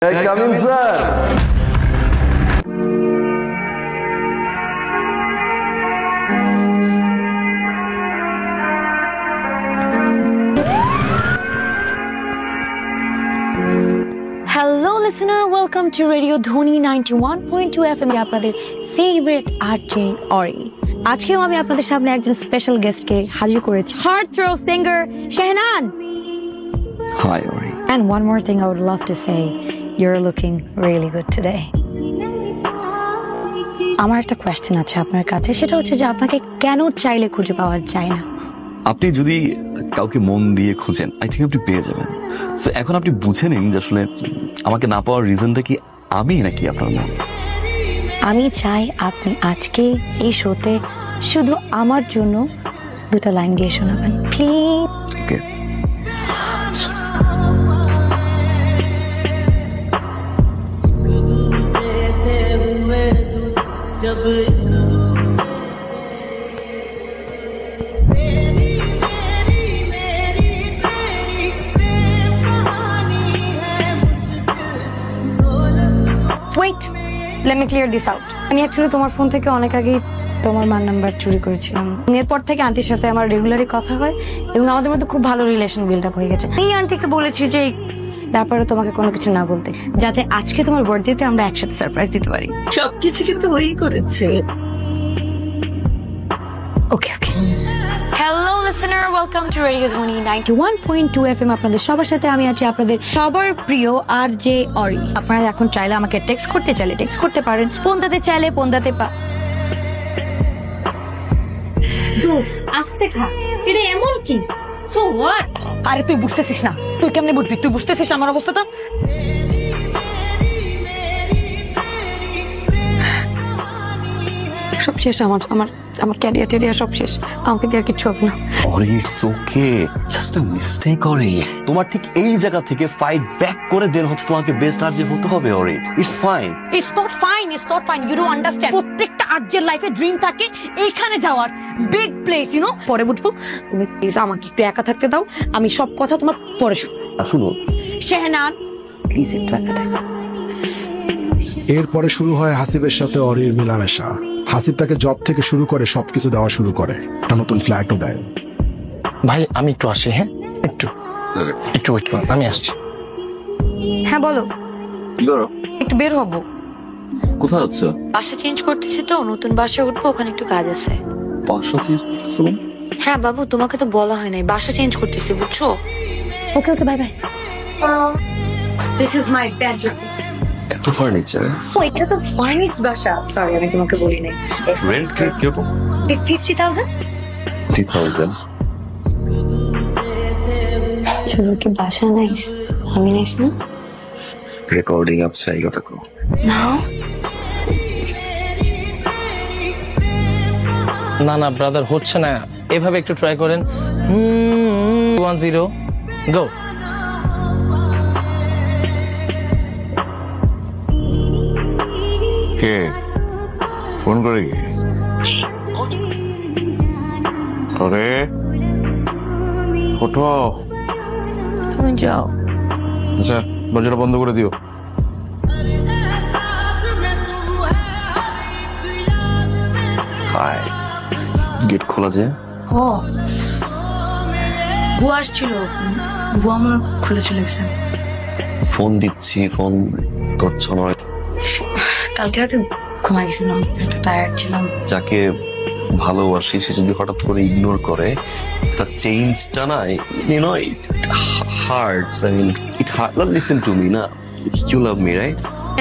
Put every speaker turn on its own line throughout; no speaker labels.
Hey, come in, sir.
Hello listener, welcome to Radio Dhoni 91.2 FM আপনাদের favourite RJ Ori. আজকেও আমি আপনাদের সামনে একজন স্পেশাল গেস্টকে হাজির করেছি, heart throb singer Shehnaan.
Hi, Ori.
And one more thing I would love to say, you're looking really good today. আমার একটা কোয়েশ্চেন আছে আপনার কাছে, সেটা হচ্ছে যে আপনাকে কেন চাইলে খুঁজে পাওয়া যায় না?
আপনি যদি কাউকে মন দিয়ে খুঁজেন, আই থিঙ্ক আপনি পেয়ে যাবেন। সো এখন আপনি বুঝে নিন যে আসলে আমাকে না পাওয়ার রিজনটা কি আমি নাকি আপনার মন।
আমি চাই আপনি আজকে এই শোতে শুধু আমার জন্য দুটো লাইন গিয়ে শোনাবেন please.
Okay.
Wait, let me clear this out. আমি অ্যাকচুয়ালি তোমার ফোন থেকে অনেক আগেই তোমার মার নাম্বার চুরি করেছিলাম। এরপর থেকে আন্টির সাথে আমার রেগুলারই কথা হয় এবং আমাদের মধ্যে খুব ভালো রিলেশন বিল্ড আপ হয়ে গেছে। এই আন্টিকে বলেছি যে ব্যাপারে তোমাকে কোনো কিছু না বলতে, যাতে আজকে তোমার বার্থডেতে আমরা একসাথে সারপ্রাইজ দিতে পারি।
সবকিছু কিন্তু ওই করেছে।
Okay okay. Hello listener, welcome to radio Dhwani 91.2 FM। আপনাদের সবার সাথে আমি আছি, আপনাদের সবার প্রিয় আরজে অরি। আপনারা এখন চাইলে আমাকে টেক্সট করতে চাইলে টেক্সট করতে পারেন, ফোন দিতে চাইলে ফোন দিতে
আস্তে খা, এটা এমন কি? So what?
আরে তুই বুঝতেছিস না, তুই কেমনে বুঝবি? তুই বুঝতেছিস আমার অবস্থাটা? সব শেষ, আমার আমার আমার ক্যারিয়ার টেরিয়ার সব শেষ, আমাকে দিয়ে আর কিচ্ছু হবে না।
Ori, it's okay. Just a mistake, Ori. তোমার ঠিক এই জায়গা থেকে ফাইট ব্যাক করে দেন হচ্ছে তোমাকে বেস্ট আরজে হতে হবে, Ori. It's fine.
It's not fine, it's not fine. You don't understand. প্রত্যেকটা আর্জের লাইফে ড্রিম থাকে এইখানে যাওয়ার, বিগ প্লেস, ইউ নো। পরে বুঝবো, তুমি প্লিজ আমাকে একটু একা থাকতে দাও, আমি সব কথা তোমার পরে
শুনো।
শেহনান প্লিজ একটু একা থাকো।
এরপরে শুরু হয় হাসিবের সাথে অরির মেলামেশা। হাসিব তাকে জব থেকে শুরু করে সবকিছু দেওয়া শুরু করে, একটা নতুন ফ্ল্যাটও দেয়।
ভাই আমি একটু আসি, হ্যাঁ একটু একটু ওয়েট করুন, আমি আসছি।
হ্যাঁ বলো।
ধরো।
একটু বের হবো।
কোথায় আছো?
বাসা চেঞ্জ করতেছি তো, নতুন বাসায় উঠবো, ওখানে একটু কাজ আছে।
বাসা চেঞ্জ করছো?
হ্যাঁ বাবু, তোমাকে তো বলা হয় নাই, বাসা চেঞ্জ করতেছি বুঝছো। Okay okay, bye bye. This is my bedroom.
এত ফার্নিচার?
ও এটা তো ফার্নিশড বাসা। সরি আমি তোমাকে বলি নাই।
রেন্ট কিরকম?
50,000।
3000।
চলো কি বাসা নাইস, আমি নাইস না?
রেকর্ডিং আছে এই কথা কো
না
না না ব্রাদার, হচ্ছে না, এভাবে একটু ট্রাই করেন। 10 গো।
কে ফোন করে কি? আরে ওঠো।
তুমি যাও।
আচ্ছা দরজাটা বন্ধ করে দিও।
হাই, গেট খোলা যে?
ও বুয়া আসছিল, বুয়া মনে খুলে চলে গেছে।
ফোন দিচ্ছি, ফোন করছো না।
কালকে রাতে ঘুমাই গেছিলাম, একটু টায়ার্ড ছিলাম।
যাকে ভালোবাসি সে যদি হঠাৎ করে ইগনোর করে, তার চেঞ্জটা না, you know, it hurts. I mean it hurt. Listen to me না, ইউ লাভ মি রাইট?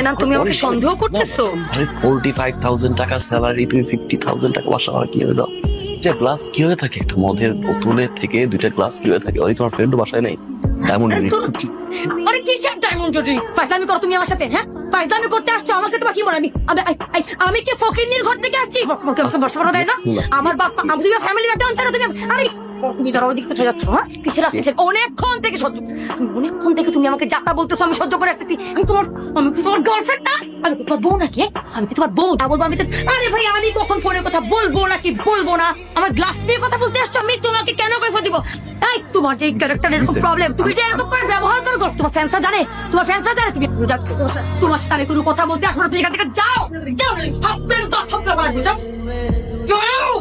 না তুমি আমাকে সন্দেহ করতেছো?
আরে 45,000 টাকা স্যালারি, তুমি 50,000 টাকা বাসা আর কি হয়ে দাও? যে গ্লাস কি হয়ে থাকে, একটা মদের বোতলের থেকে দুইটা গ্লাস কি হয়ে থাকে? ওই তোমার ফ্রেন্ডও বাসায় নেই এমন জিনিস।
আরে কিসের ডায়মন্ড জুয়েলারি? ফাইজলামি করো তুমি আমার সাথে? হ্যাঁ ফাইজলামি করতে আসছো, আমাকে তোমার কি মনে? আমি কি ফকিন্নির ঘর থেকে আসছি? বর্ষা বড় দেয় না আমার বাপ? আমি ফ্যামিলি ব্যাকগ্রাউন্ড ছাড়া তুমি। আরে তুমি যারা ওদিকে চলে যাচ্ছ, হ্যাঁ কিসের আসছে? অনেকক্ষণ থেকে সহ্য, অনেকক্ষণ থেকে তুমি আমাকে যাতা বলতেছো, আমি সহ্য করে আসতেছি। আমি কি তোমার গার্লফ্রেন্ড না? আমি কি তোমার বউ নাকি? আমি কি তোমার বউ? তা বলবো আমি তো। আরে ভাই, আমি কখন ফোনে কথা বলবো নাকি বলবো না? আমার গ্লাস দিয়ে কথা বলতে আসছো, আমি তোমাকে কেন কৈফিয়ত দিব? এই তোমার যে ক্যারেক্টার এরকম প্রবলেম, তুমি যে এরকম করে ব্যবহার করো, তোমার ফ্যান্সরা জানে, তোমার ফ্যান্সরা জানে তুমি তোমার সাথে আমি কোনো কথা বলতে আসবো না। তুমি এখান থেকে যাও, যাও, থাকবেন তো সবটা বাড়াবো, যাও, যাও।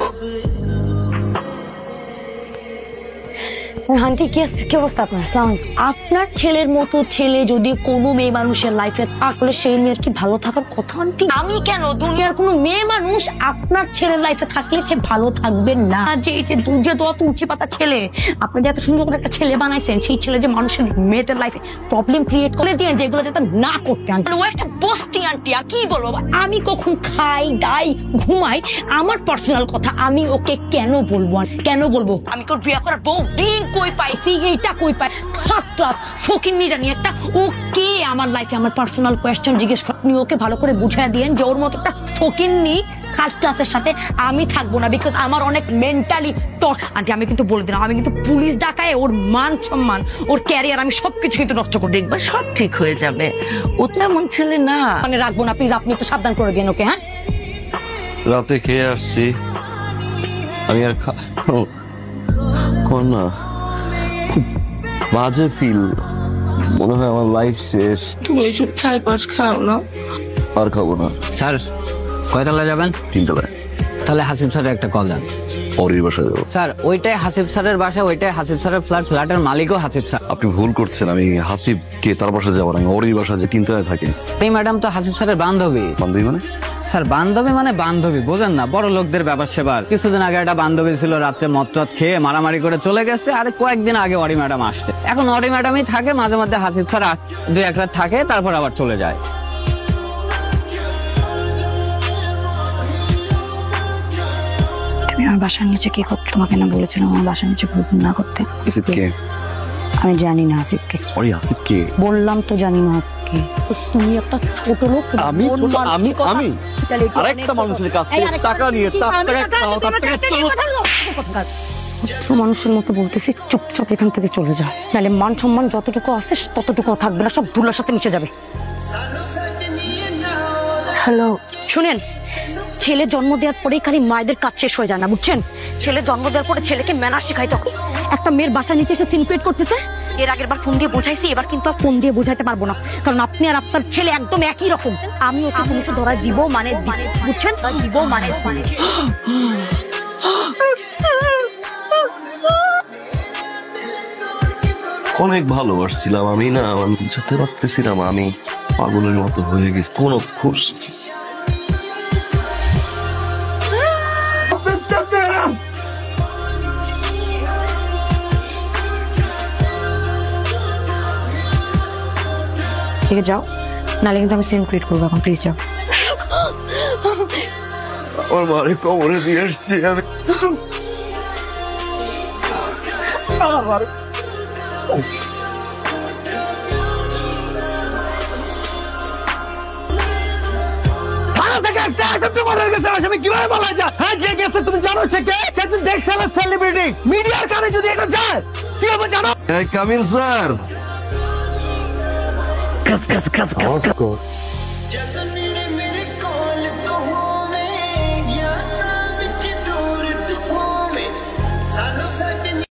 আন্টি কি অবস্থা আপনার? আসসালামু আলাইকুম। আপনার ছেলের মতো ছেলে যদি কোনো মেয়ে মানুষের লাইফে থাকলে সেই মেয়ের কি ভালো থাকার কথা আন্টি? আমি কেন, দুনিয়ার কোনো মেয়ে মানুষ আপনার ছেলের লাইফে থাকলে সে ভালো থাকবে না। যে এই যে দুধে দোয়া তুলছে পাতা ছেলে, আপনি যে এত সুন্দর করে একটা ছেলে বানাইছেন, সেই ছেলে যে মানুষের মেয়েদের লাইফে প্রবলেম ক্রিয়েট করে দিয়ে যেগুলো যাতে না করতে আন্টি। ও একটা বস্তি আন্টি, আর কি বলবো, আমি কখন খাই দাই ঘুমাই আমার পার্সোনাল কথা আমি ওকে কেন বলবো? কেন বলবো? আমি কোন বিয়ে করার বউ? কই পাইছি এইটা কই পাই? থার্ড ক্লাস ফকিন্নি জানি একটা। ওকে আমার লাইফে আমার পার্সোনাল কোয়েশ্চেন জিজ্ঞেস আপনি ওকে ভালো করে বুঝাই দিয়েন যে ওর মতো একটা ফকিন্নি থার্ড ক্লাসের সাথে আমি থাকবো না, বিকজ আমার অনেক মেন্টালি টর্চ। আন্টি আমি কিন্তু বলে দিলাম, আমি কিন্তু পুলিশ ডাকায় ওর মান সম্মান ওর ক্যারিয়ার আমি সবকিছু কিন্তু নষ্ট করে দেখবো।
সব ঠিক হয়ে যাবে, ও তেমন ছেলে না।
মানে রাখবো না প্লিজ, আপনি একটু সাবধান করে দিন ওকে। হ্যাঁ,
রাতে খেয়ে আসছি আমি, আর না খুব বাজে ফিল, মনে হয় আমার লাইফ শেষ।
তুমি এইসব ছাই পাশ খাও না।
আর খাবো না।
স্যার কয়তলায় যাবেন?
3 তলায়।
তাহলে হাসিব স্যারের একটা কল দেন।
অরির বাসায় যাবো।
স্যার ওইটাই হাসিব স্যারের বাসা, ওইটাই হাসিব স্যারের ফ্ল্যাট, ফ্ল্যাটের মালিকও হাসিব স্যার।
আপনি ভুল করছেন, আমি হাসিবকে তার বাসায় যাবো না, আমি অরির বাসায় যে 3 তলায় থাকে।
এই ম্যাডাম তো হাসিব স্যারের বান্ধবী।
বান্ধবী মানে?
স্যার বান্ধবী মানে বান্ধবী, বোঝেন না? বড় লোকদের ব্যাপার সেবার। কিছুদিন আগে একটা বান্ধবী ছিল, রাত্রে মদ টদ খেয়ে মারামারি করে চলে গেছে। আরে কয়েকদিন আগে অরি ম্যাডাম আসছে। এখন অরি ম্যাডামই থাকে, মাঝে মধ্যে হাসিব স্যার 2-1 রাত থাকে, তারপর আবার চলে যায়।
তুমি আমার বাসার নিচে কি করছো? তোমাকে না বলেছিলাম আমার বাসার নিচে ভুল না করতে।
হাসিবকে?
আমি জানি না হাসিবকে।
অরি হাসিবকে?
বললাম তো জানি না হাসিবকে। তুমি একটা ছোট লোক।
আমি আরেকটা মানুষের কাছ থেকে টাকা নিয়ে
মানুষের মতো বলতেছি, চুপচাপ এখান থেকে চলে যাও, নাহলে মান সম্মান যতটুকু আছে ততটুকু থাকবে না, সব ধুলার সাথে মিশে যাবে। হ্যালো, শুনেন, ছেলে জন্ম দেওয়ার পরেই খালি মায়েদের কাজ শেষ হয়ে যায় না, বুঝছেন? ছেলে জন্ম দেওয়ার পরে ছেলেকে ম্যানার শেখাইতে হবে। একটা মেয়ের বাসা নিচে এসে সিনক্রেট করতেছে, এর আগের বার ফোন দিয়ে বোঝাইছি, এবার কিন্তু আর ফোন দিয়ে বোঝাইতে পারবো না, কারণ আপনি আর আপনার ছেলে একদম একই রকম। আমি ওকে পুলিশে ধরায় দিব, মানে বুঝছেন, দিব মানে।
অনেক ভালোবাসছিলাম আমি, না আমি বুঝাতে পারতেছিলাম, আমি পাগলের মতো হয়ে গেছি। কোন খুশ
ঠিক যাও, নাহলে কিন্তু আমি সিন ক্রিয়েট করবো। এখন প্লিজ যাও।
আমার মারে কবরে দিয়ে আসছি আমি।
কিভাবে বলা যায়? হ্যাঁ, যে গেছে তুমি জানো সে কে? সে তো দেশের সেলিব্রিটি, মিডিয়ার কানে যদি এটা যায় কি হবে জানো?
কামিল স্যার।
কাজ কাজ কাজ কাজ।